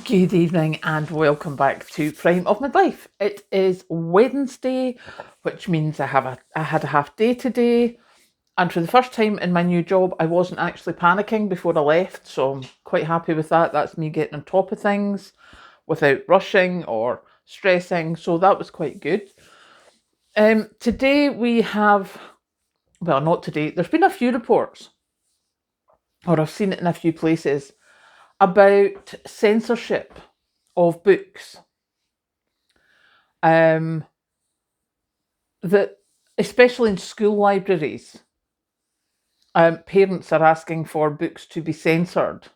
Good evening and welcome back to Prime of My Life. It is Wednesday, which means I had a half day today, and for the first time in my new job I wasn't actually panicking before I left, so I'm quite happy with that. That's me getting on top of things without rushing or stressing, so that was quite good. Today we have, well, not today, there's been a few reports, or I've seen it in a few places, about censorship of books. That especially in school libraries, parents are asking for books to be censored,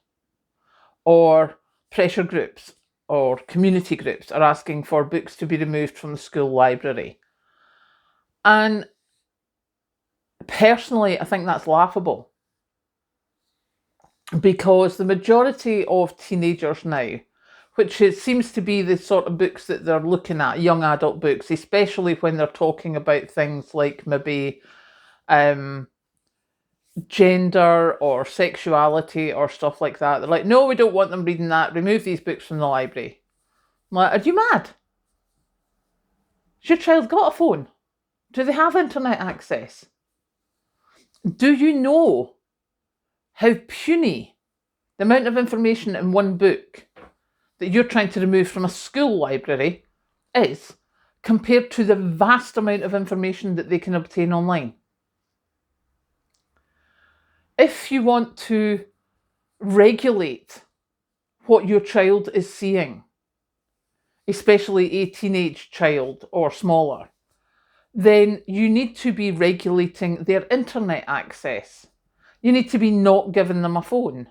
or pressure groups or community groups are asking for books to be removed from the school library. And personally, I think that's laughable, because the majority of teenagers now, which it seems to be the sort of books that they're looking at, young adult books, especially when they're talking about things like maybe gender or sexuality or stuff like that. They're like, no, we don't want them reading that. Remove these books from the library. I'm like, are you mad? Has your child got a phone? Do they have internet access? Do you know how puny the amount of information in one book that you're trying to remove from a school library is compared to the vast amount of information that they can obtain online? If you want to regulate what your child is seeing, especially a teenage child or smaller, then you need to be regulating their internet access. You need to be not giving them a phone.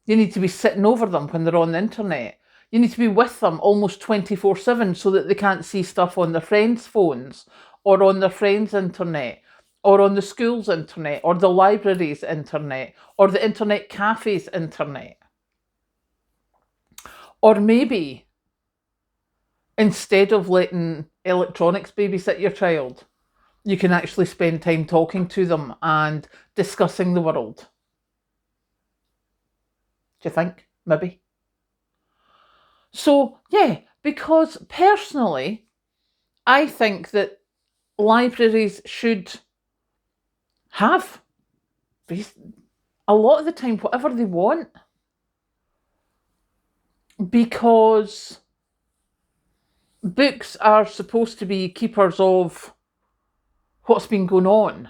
You need to be sitting over them when they're on the internet. You need to be with them almost 24/7 so that they can't see stuff on their friends' phones or on their friends' internet or on the school's internet or the library's internet or the internet cafe's internet. Or maybe instead of letting electronics babysit your child, you can actually spend time talking to them and discussing the world. Do you think? Maybe. So, yeah, because personally, I think that libraries should have, a lot of the time, whatever they want. Because books are supposed to be keepers of what's been going on.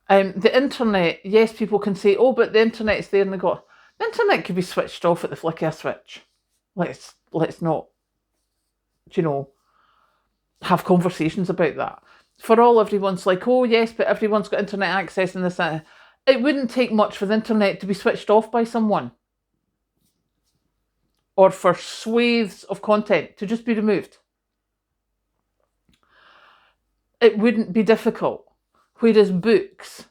The internet, yes, people can say, oh, but the internet's there, and they go, the internet could be switched off at the flick of a switch. Let's not, have conversations about that. For all, everyone's like, oh yes, but everyone's got internet access and this. It wouldn't take much for the internet to be switched off by someone, or for swathes of content to just be removed. It wouldn't be difficult. Whereas books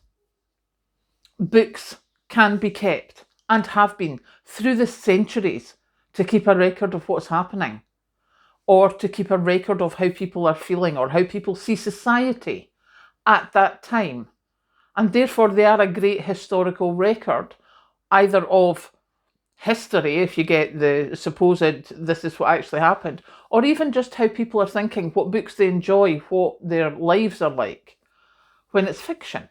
can be kept, and have been through the centuries, to keep a record of what's happening, or to keep a record of how people are feeling or how people see society at that time. And therefore they are a great historical record, either of history, if you get the supposed this is what actually happened, or even just how people are thinking, what books they enjoy, what their lives are like when it's fiction.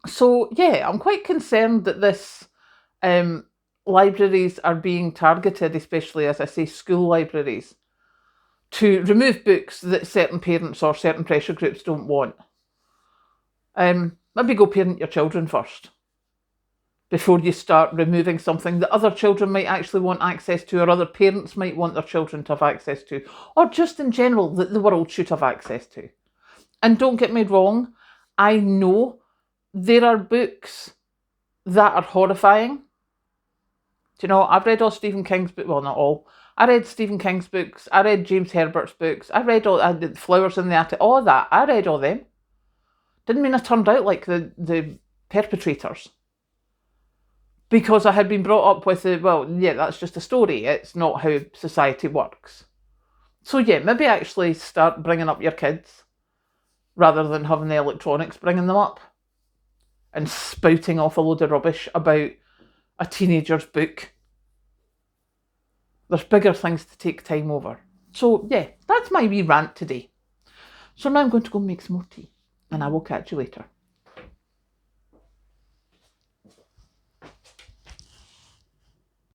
So yeah, I'm quite concerned that this libraries are being targeted, especially, as I say, school libraries, to remove books that certain parents or certain pressure groups don't want. Maybe go parent your children first before you start removing something that other children might actually want access to, or other parents might want their children to have access to, or just in general that the world should have access to. And don't get me wrong, I know there are books that are horrifying. Do you know, I've read all Stephen King's books, well, not all. I read Stephen King's books, I read James Herbert's books, I read all Flowers in the Attic, all that. I read all them. Didn't mean I turned out like the perpetrators, because I had been brought up with that's just a story. It's not how society works. So yeah, maybe actually start bringing up your kids rather than having the electronics bringing them up and spouting off a load of rubbish about a teenager's book There's bigger things to take time over. So yeah, that's my wee rant today. So now I'm going to go make some more tea, and I will catch you later.